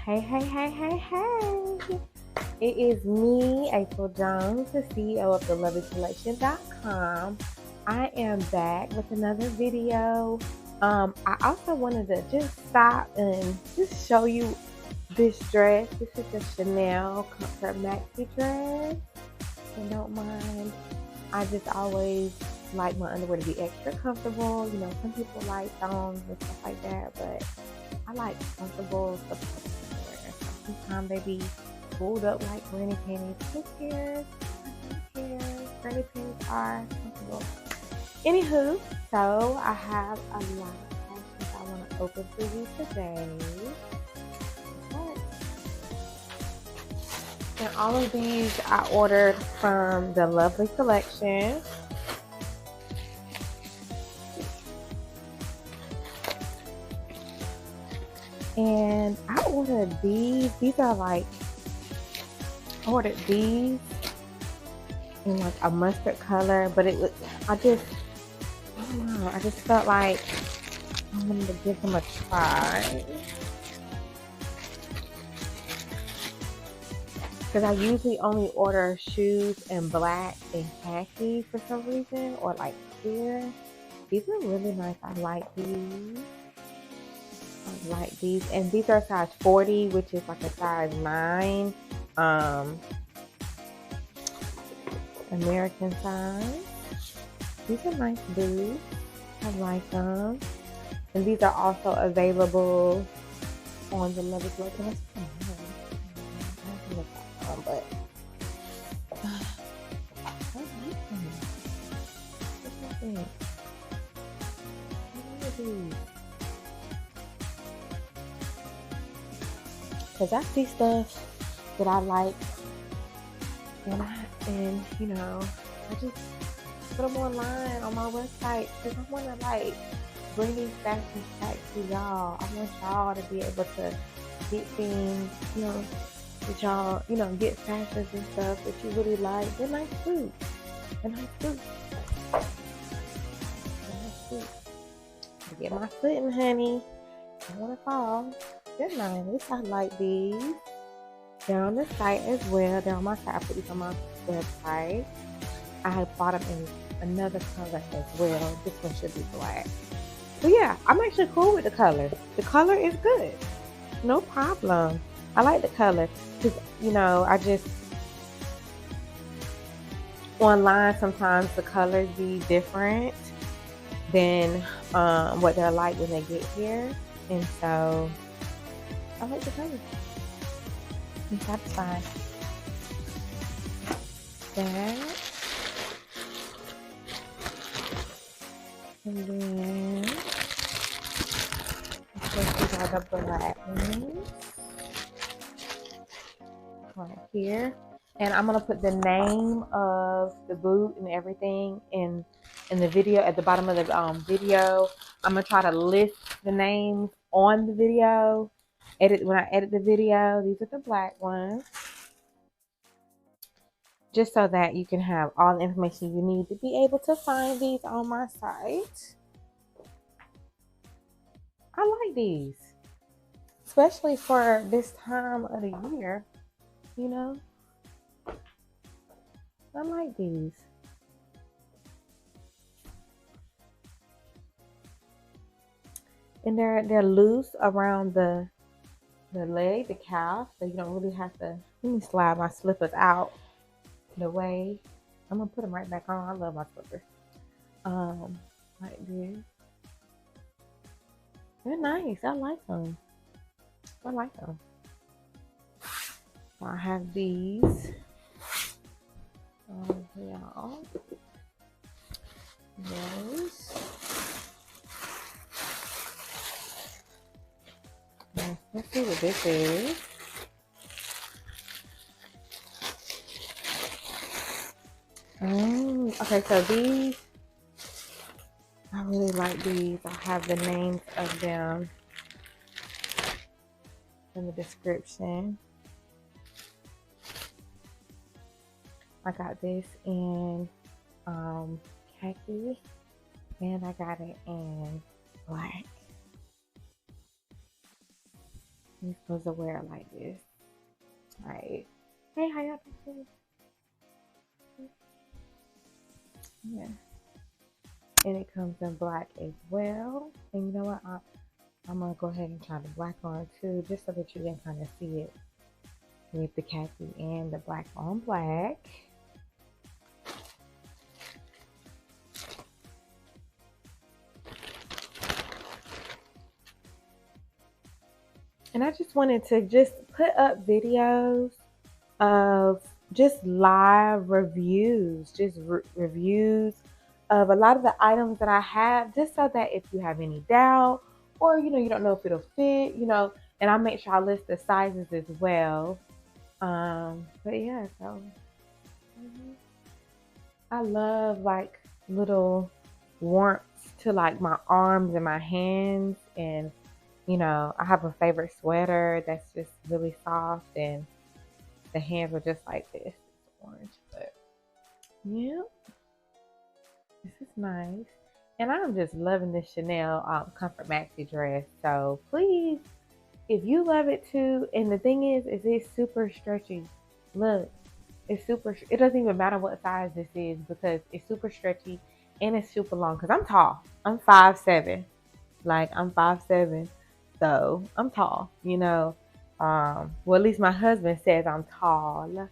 Hey. It is me, April Jones, the CEO of the LoveLee Collection.com. I am back with another video. I also wanted to just stop and just show you this dress. This is a Chanel Comfort Maxi dress. And don't mind. I just always like my underwear to be extra comfortable. You know, some people like thongs and stuff like that, but I like comfortable stuff. Sometimes they be pulled up like granny panties. Who cares? Granny panties are comfortable. Anywho, so I have a lot of fashions I want to open for you today. And all of these I ordered from the LoveLee Collection. And I ordered these. These are like, I ordered these in like a mustard color, but it was, I don't know, I just felt like I wanted to give them a try. Because I usually only order shoes in black and khaki for some reason, or like clear. These are really nice. I like these. And these are size 40, which is like a size 9 American size. These are nice boots. I like them. And these are also available on the LoveLee Collection. But I like them. Because I see stuff that I like, and you know, I just put them online on my website because I want to like bring these fashions back to y'all. I want y'all to be able to get things, you know, that y'all, you know, get fashions and stuff that you really like. They're nice boots. I get my footing, honey. I want to fall. They're nice. I like these. They're on the site as well. They're on my site. I put these on my website. I bought them in another color as well. This one should be black. So yeah, I'm actually cool with the color. The color is good. No problem. I like the color. Because, you know, I just, online sometimes the colors be different than what they're like when they get here. And so I like the color. I'm satisfied. That. And then of course these are the black ones. Right here. And I'm gonna put the name of the boot and everything in the video at the bottom of the video. I'm gonna try to list the names on the video. When I edit the video, these are the black ones. Just so that you can have all the information you need to be able to find these on my site. I like these, especially for this time of the year, you know. I like these. And they're loose around the leg, the calf, so you don't really have to. Let me slide my slippers out the way. I'm gonna put them right back on. I love my slippers. Like this. They're nice. I like them. So I have these. Y'all. Those. Let's see what this is. Okay, so these, I really like these. I have the names of them in the description. I got this in khaki, and I got it in black. You're supposed to wear it like this. Right. Hey, how y'all doing? Yeah. And it comes in black as well. And you know what? I'm going to go ahead and try the black on too, just so that you can kind of see it with the khaki and the black on black. And I just wanted to just put up videos of just live reviews, just reviews of a lot of the items that I have, just so that if you have any doubt or, you know, you don't know if it'll fit, you know, and I'll make sure I list the sizes as well. But yeah, so I love like little warmths to like my arms and my hands. And, you know, I have a favorite sweater that's just really soft and the hands are just like this. It's orange, but yeah, this is nice. And I'm just loving this Chanel Comfort Maxi dress. So please, if you love it too, and the thing is it's super stretchy. Look, it's super, it doesn't even matter what size this is because it's super stretchy and it's super long because I'm tall. I'm 5'7". Like I'm 5'7". So I'm tall, you know. Well, at least my husband says I'm tall.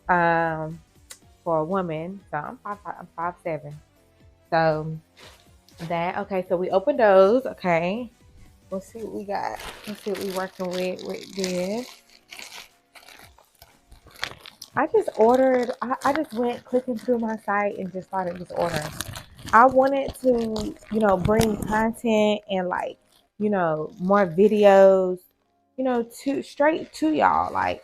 For a woman. So I'm 5'7". So that, okay, so we opened those. Okay. Let's see what we got. Let's see what we're working with this. I just ordered, I just went clicking through my site and just started just ordering. I wanted to, you know, bring content and like, you know, more videos, you know, to straight to y'all. Like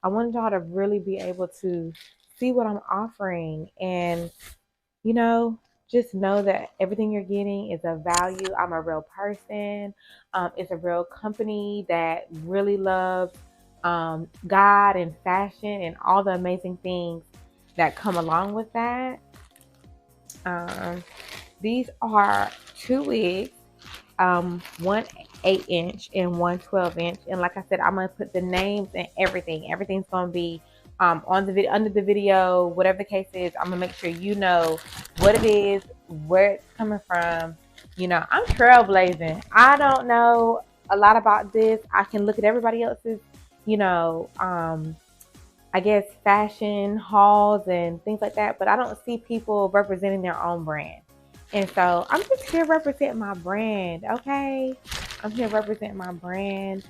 I wanted y'all to really be able to see what I'm offering and, you know, just know that everything you're getting is of value. I'm a real person. It's a real company that really loves God and fashion and all the amazing things that come along with that. These are 2 wigs, one 8-inch and one 12-inch. And like I said, I'm gonna put the names and everything. Everything's gonna be on the video, under the video, whatever the case is. I'm gonna make sure you know what it is, where it's coming from. You know, I'm trailblazing. I don't know a lot about this. I can look at everybody else's, you know, I guess fashion hauls and things like that, but I don't see people representing their own brand. And so I'm just here representing my brand, okay? I'm here representing my brand.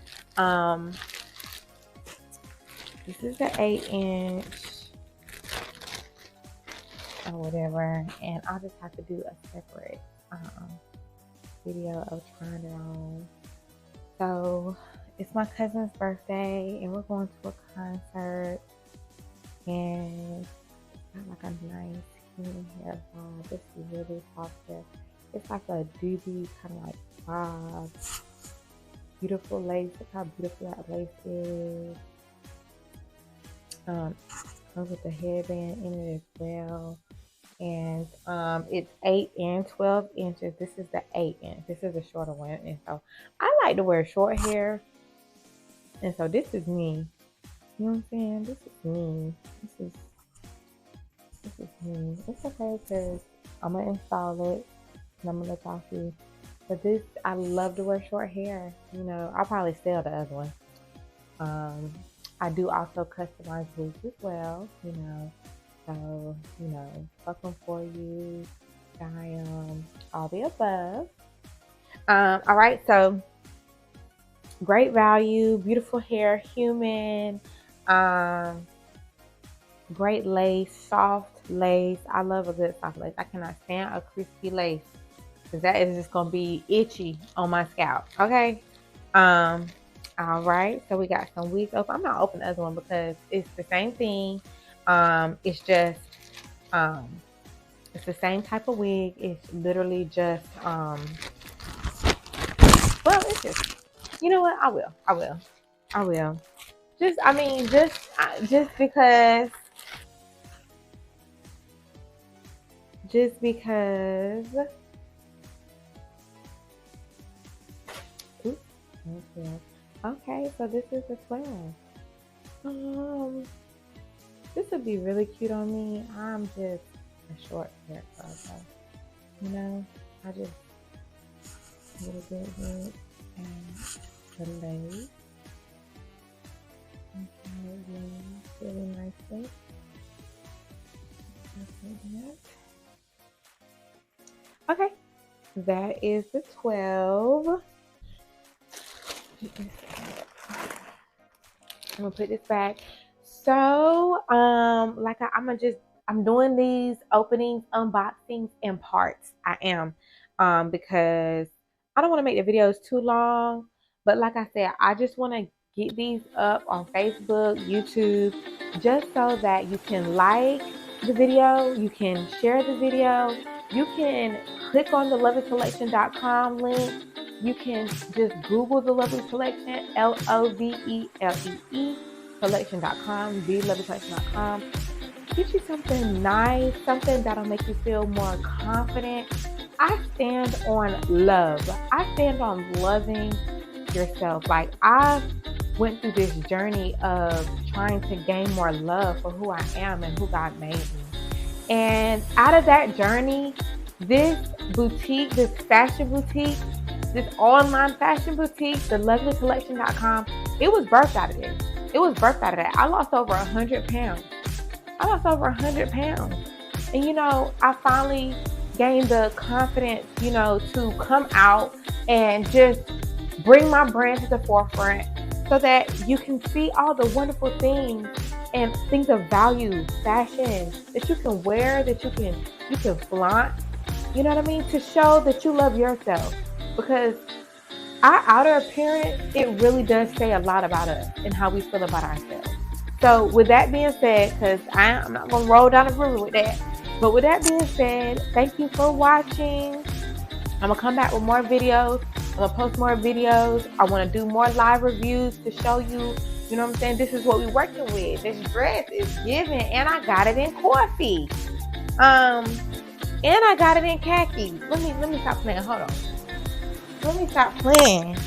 This is the 8-inch or whatever, and I'll just have to do a separate video of trying it on. So it's my cousin's birthday, and we're going to a concert, and got like a nice human hair vibe. This is really soft hair. It's like a doobie kind of like vibe. Beautiful lace. Look how beautiful that lace is. Comes with the headband in it as well. And it's 8 and 12 inches. This is the 8-inch. This is a shorter one. And so I like to wear short hair. And so this is me. You know what I'm saying? This is me. This is me. It's okay because I'm going to install it. And I'm going to let y'all see. But this, I love to wear short hair. You know, I'll probably sell the other one. I do also customize wigs as well, you know. So, you know, fuck them for you. All the above. All right, so great value, beautiful hair, human, great lace, soft lace. I love a good soft lace. I cannot stand a crispy lace because that is just gonna be itchy on my scalp. Okay. All right, so we got some wigs open. I'm not opening the other one because it's the same thing. It's just it's the same type of wig. It's literally just well, it's just, you know what? I will. Just, I mean, just because oops, okay. Okay, so this is the 12. Um, this would be really cute on me. I'm just a short hair girl, so you know, I just a little bit with and the lace. Okay, really nicely. Okay, that is the 12. I'm gonna put this back. So, I'm doing these openings, unboxings in parts. I am, because I don't want to make the videos too long. But like I said, I just want to get these up on Facebook, YouTube, just so that you can like the video, you can share the video, you can click on the LoveLeeCollection.com link. You can just Google the LoveLee Collection, LoveLee Collection.com, TheLoveLeeCollection.com. Get you something nice, something that'll make you feel more confident. I stand on love. I stand on loving yourself. Like, I went through this journey of trying to gain more love for who I am and who God made me. And out of that journey, this boutique, this fashion boutique, this online fashion boutique, the LoveLeeCollection.com, it was birthed out of this. It was birthed out of that. I lost over 100 pounds. And, you know, I finally gained the confidence, you know, to come out and just bring my brand to the forefront so that you can see all the wonderful things and things of value, fashion that you can wear, that you can flaunt, you know what I mean? To show that you love yourself. Because our outer appearance, it really does say a lot about us and how we feel about ourselves. So with that being said, because I'm not going to roll down the river with that, but with that being said, thank you for watching. I'm going to come back with more videos. I'm going to post more videos. I want to do more live reviews to show you, you know what I'm saying? This is what we're working with. This dress is giving, and I got it in coffee. And I got it in khaki. Let me stop playing. Hold on. Let me stop playing.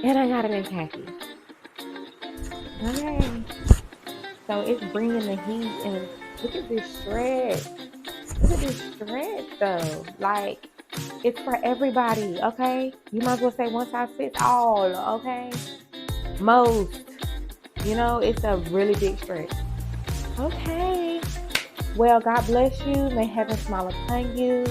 And I got it in khaki. Okay. So it's bringing the heat, and look at this shred. Look at this shred though. Like, it's for everybody, okay? You might as well say one size fits all, okay? Most. You know, it's a really big stretch. Okay. Well, God bless you. May heaven smile upon you.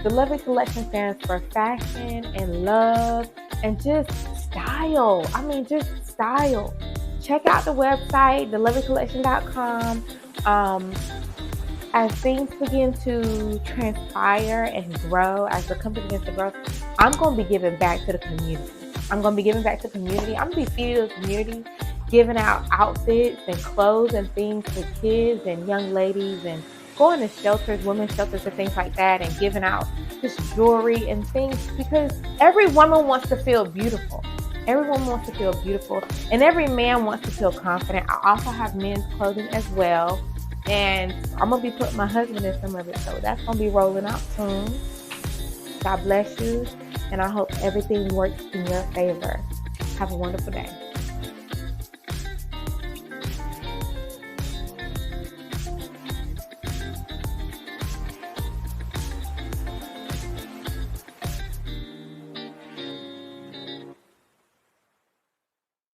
The LoveLee Collection stands for fashion and love and just style. I mean, just style. Check out the website, theloveLeeCollection.com. As things begin to transpire and grow, as the company begins to grow, I'm going to be giving back to the community. I'm going to be giving feeding the community, giving out outfits and clothes and things to kids and young ladies, and going to shelters, women's shelters and things like that, and giving out just jewelry and things, because every woman wants to feel beautiful. Everyone wants to feel beautiful, and every man wants to feel confident. I also have men's clothing as well, and I'm going to be putting my husband in some of it, so that's going to be rolling out soon. God bless you, and I hope everything works in your favor. Have a wonderful day.